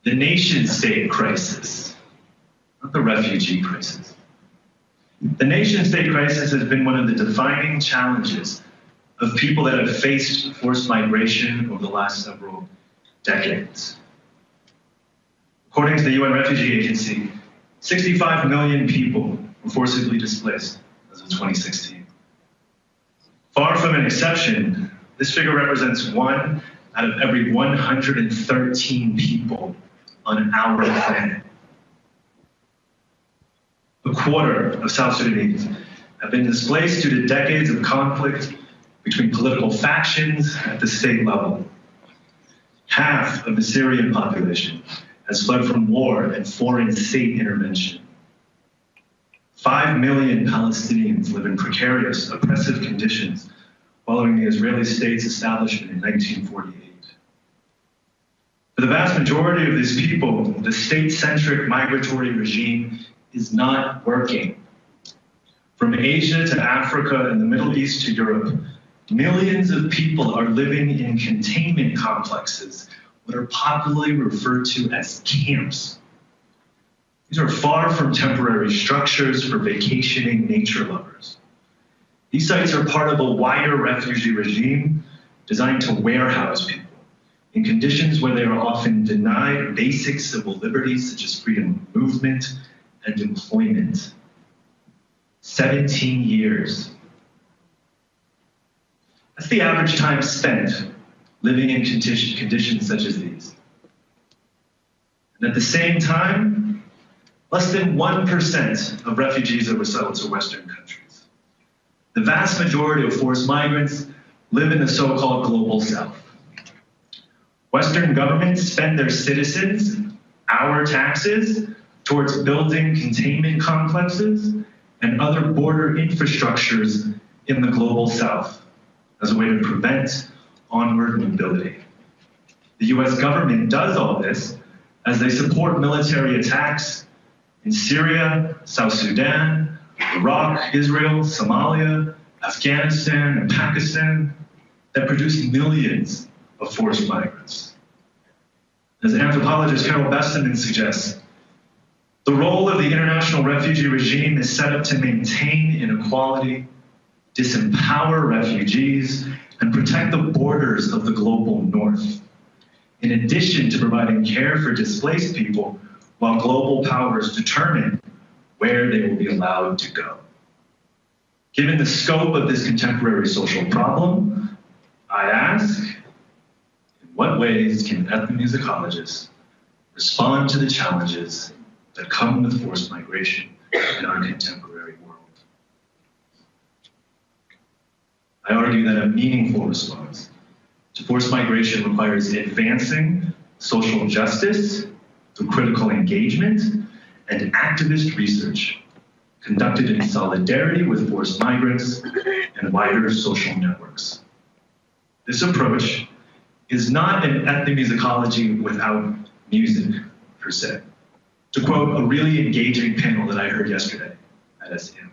the nation-state crisis, not the refugee crisis. The nation-state crisis has been one of the defining challenges of people that have faced forced migration over the last several decades. According to the UN Refugee Agency, 65 million people were forcibly displaced as of 2016. Far from an exception, this figure represents 1 out of every 113 people on our planet. A quarter of South Sudanese have been displaced due to decades of conflict between political factions at the state level. Half of the Syrian population has fled from war and foreign state intervention. 5 million Palestinians live in precarious, oppressive conditions following the Israeli state's establishment in 1948. For the vast majority of these people, the state-centric migratory regime is not working. From Asia to Africa and the Middle East to Europe, millions of people are living in containment complexes, what are popularly referred to as camps. These are far from temporary structures for vacationing nature lovers. These sites are part of a wider refugee regime designed to warehouse people in conditions where they are often denied basic civil liberties such as freedom of movement and employment. 17 years. That's the average time spent living in conditions such as these. And at the same time, less than 1% of refugees are resettled to Western countries. The vast majority of forced migrants live in the so-called global South. Western governments spend their citizens, our taxes, towards building containment complexes and other border infrastructures in the global South as a way to prevent onward mobility. The US government does all this as they support military attacks in Syria, South Sudan, Iraq, Israel, Somalia, Afghanistan, and Pakistan that produce millions of forced migrants. As anthropologist Carol Besterman suggests, the role of the international refugee regime is set up to maintain inequality, disempower refugees, and protect the borders of the global north, in addition to providing care for displaced people while global powers determine where they will be allowed to go. Given the scope of this contemporary social problem, I ask, in what ways can ethnomusicologists respond to the challenges that come with forced migration in our contemporary world? I argue that a meaningful response to forced migration requires advancing social justice through critical engagement and activist research conducted in solidarity with forced migrants and wider social networks. This approach is not an ethnomusicology without music, per se. To quote a really engaging panel that I heard yesterday at SM.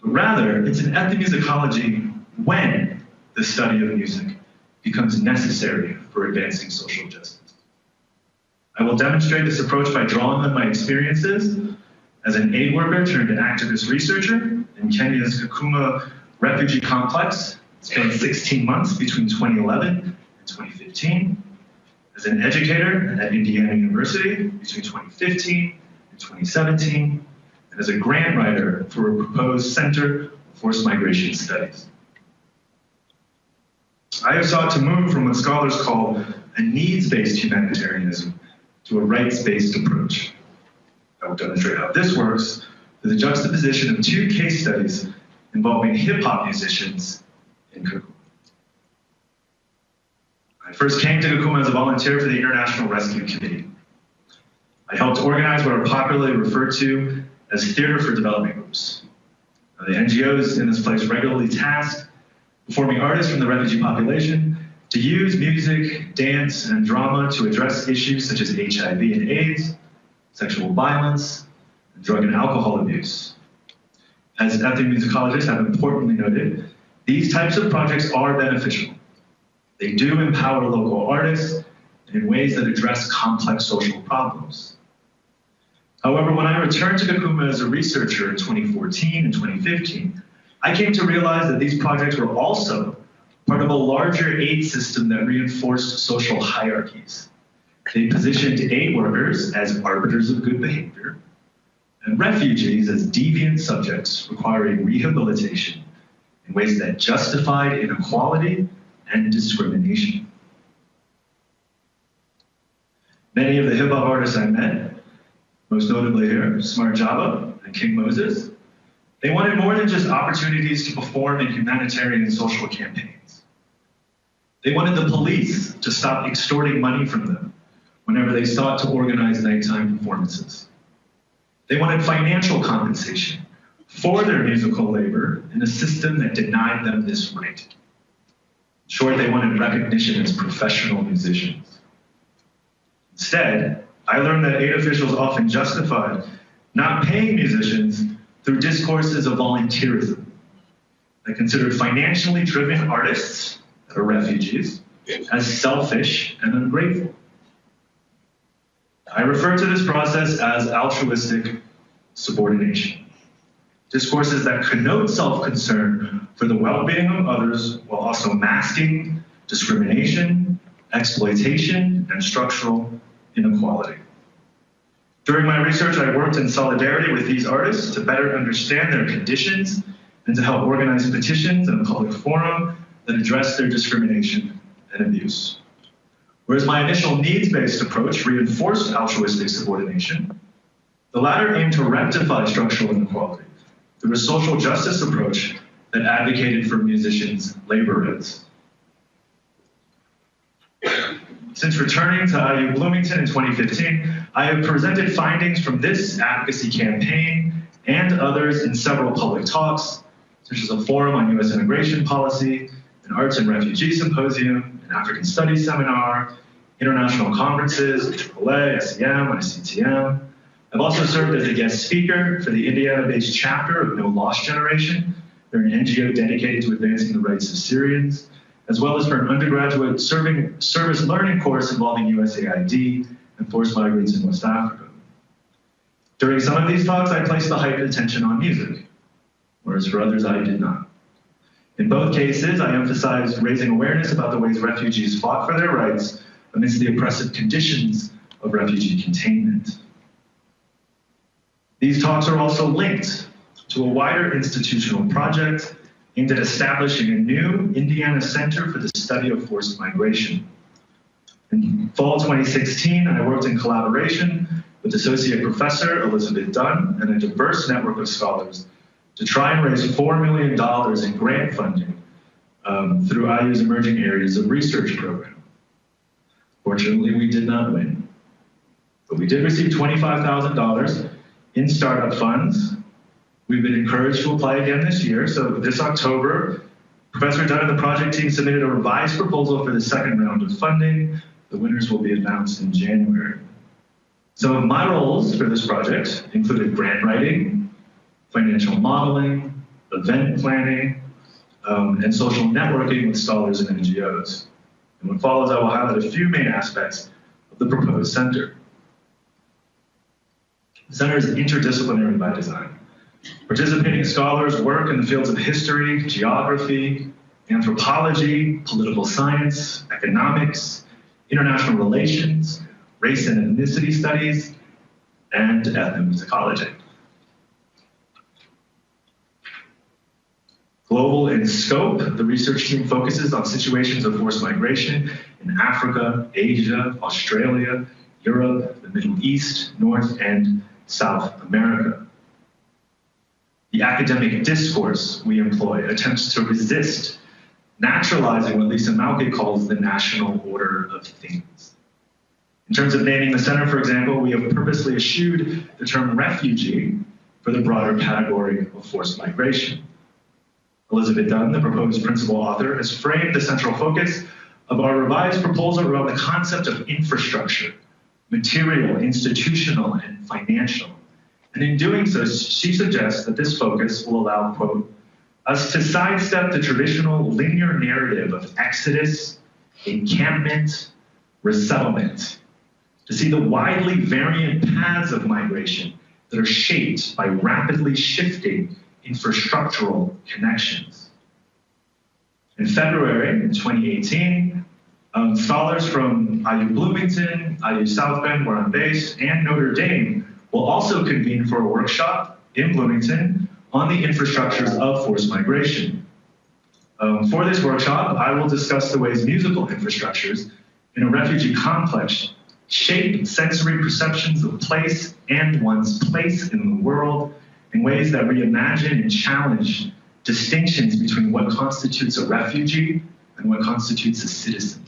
Rather, it's an ethnomusicology when the study of music becomes necessary for advancing social justice. I will demonstrate this approach by drawing on my experiences as an aid worker turned activist researcher in Kenya's Kakuma refugee complex, spent 16 months between 2011 and 2015, as an educator at Indiana University between 2015 and 2017, and as a grant writer for a proposed Center for Forced Migration Studies. I have sought to move from what scholars call a needs-based humanitarianism to a rights-based approach. I will demonstrate how this works with a juxtaposition of 2 case studies involving hip-hop musicians in Kakuma. I first came to Kakuma as a volunteer for the International Rescue Committee. I helped organize what are popularly referred to as theater for development groups. Now, the NGOs in this place regularly tasked performing artists from the refugee population to use music, dance, and drama to address issues such as HIV and AIDS, sexual violence, and drug and alcohol abuse. As ethnomusicologists have importantly noted, these types of projects are beneficial. They do empower local artists and in ways that address complex social problems. However, when I returned to Kakuma as a researcher in 2014 and 2015, I came to realize that these projects were also part of a larger aid system that reinforced social hierarchies. They positioned aid workers as arbiters of good behavior and refugees as deviant subjects requiring rehabilitation in ways that justified inequality and discrimination. Many of the hip hop artists I met, most notably here, Smart Java and King Moses, they wanted more than just opportunities to perform in humanitarian and social campaigns. They wanted the police to stop extorting money from them whenever they sought to organize nighttime performances. They wanted financial compensation for their musical labor in a system that denied them this right. In short, they wanted recognition as professional musicians. Instead, I learned that aid officials often justified not paying musicians through discourses of volunteerism that considered financially driven artists, that are refugees, as selfish and ungrateful. I refer to this process as altruistic subordination. Discourses that connote self-concern for the well-being of others while also masking discrimination, exploitation, and structural inequality. During my research, I worked in solidarity with these artists to better understand their conditions and to help organize petitions in a public forum that address their discrimination and abuse. Whereas my initial needs-based approach reinforced altruistic subordination, the latter aimed to rectify structural inequality through a social justice approach that advocated for musicians' labor rights. Since returning to IU Bloomington in 2015, I have presented findings from this advocacy campaign and others in several public talks, such as a forum on U.S. immigration policy, an arts and refugee symposium, an African studies seminar, international conferences, AAA, SEM, ICTM. I've also served as a guest speaker for the Indiana-based chapter of No Lost Generation. They're an NGO dedicated to advancing the rights of Syrians, as well as for an undergraduate service learning course involving USAID and forced migrants in West Africa. During some of these talks, I placed the heightened attention on music, whereas for others, I did not. In both cases, I emphasized raising awareness about the ways refugees fought for their rights amidst the oppressive conditions of refugee containment. These talks are also linked to a wider institutional project aimed at establishing a new Indiana Center for the Study of Forced Migration. In fall 2016, I worked in collaboration with Associate Professor Elizabeth Dunn and a diverse network of scholars to try and raise $4 million in grant funding through IU's Emerging Areas of Research program. Fortunately, we did not win, but we did receive $25,000 in startup funds. We've been encouraged to apply again this year. So this October, Professor Dunn and the project team submitted a revised proposal for the second round of funding. The winners will be announced in January. Some of my roles for this project included grant writing, financial modeling, event planning, and social networking with scholars and NGOs. And what follows, I will highlight a few main aspects of the proposed center. The center is interdisciplinary by design. Participating scholars work in the fields of history, geography, anthropology, political science, economics, international relations, race and ethnicity studies, and ethnomusicology. Global in scope, the research team focuses on situations of forced migration in Africa, Asia, Australia, Europe, the Middle East, North and South America. The academic discourse we employ attempts to resist naturalizing what Lisa Malke calls the national order of things. In terms of naming the center, for example, we have purposely eschewed the term refugee for the broader category of forced migration. Elizabeth Dunn, the proposed principal author, has framed the central focus of our revised proposal around the concept of infrastructure, material, institutional, and financial. And in doing so, she suggests that this focus will allow, quote, us to sidestep the traditional linear narrative of exodus, encampment, resettlement, to see the widely variant paths of migration that are shaped by rapidly shifting infrastructural connections. In February 2018, scholars from IU Bloomington, IU South Bend, where I'm based, and Notre Dame will also convene for a workshop in Bloomington on the infrastructures of forced migration. For this workshop, I will discuss the ways musical infrastructures in a refugee complex shape sensory perceptions of place and one's place in the world in ways that reimagine and challenge distinctions between what constitutes a refugee and what constitutes a citizen.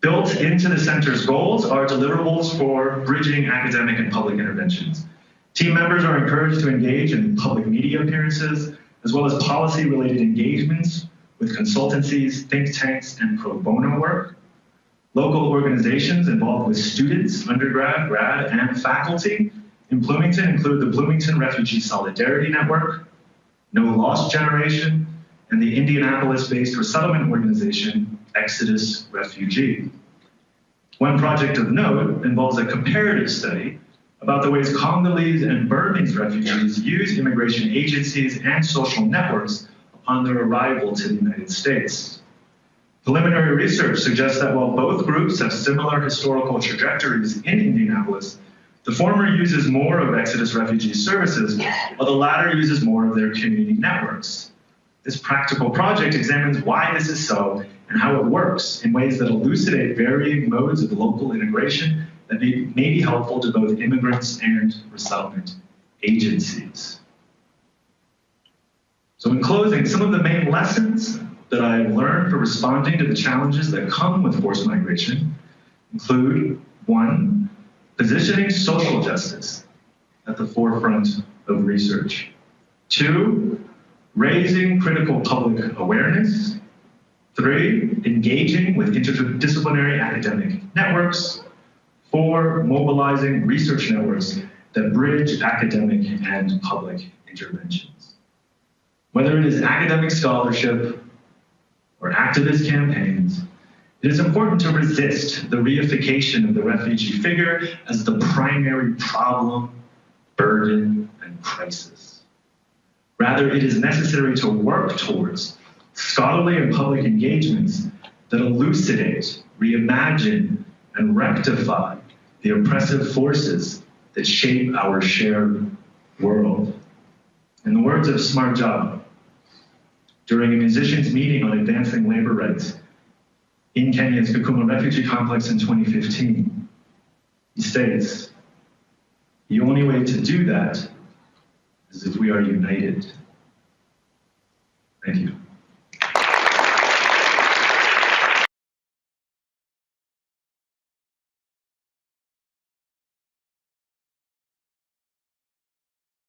Built into the center's goals are deliverables for bridging academic and public interventions. Team members are encouraged to engage in public media appearances, as well as policy-related engagements with consultancies, think tanks, and pro bono work. Local organizations involved with students, undergrad, grad, and faculty in Bloomington include the Bloomington Refugee Solidarity Network, No Lost Generation, and the Indianapolis-based resettlement organization, Exodus Refugee. One project of note involves a comparative study about the ways Congolese and Burmese refugees use immigration agencies and social networks upon their arrival to the United States. Preliminary research suggests that while both groups have similar historical trajectories in Indianapolis, the former uses more of Exodus Refugee services, while the latter uses more of their community networks. This practical project examines why this is so and how it works in ways that elucidate varying modes of local integration that may be helpful to both immigrants and resettlement agencies. So in closing, some of the main lessons that I've learned for responding to the challenges that come with forced migration include: 1, positioning social justice at the forefront of research. 2, raising critical public awareness. 3, engaging with interdisciplinary academic networks. 4, mobilizing research networks that bridge academic and public interventions. Whether it is academic scholarship or activist campaigns, it is important to resist the reification of the refugee figure as the primary problem, burden, and crisis. Rather, it is necessary to work towards scholarly and public engagements that elucidate, reimagine, and rectify the oppressive forces that shape our shared world. In the words of Smart Job, during a musicians' meeting on advancing labor rights in Kenya's Kakuma refugee complex in 2015, he states, "The only way to do that is if we are united." Thank you.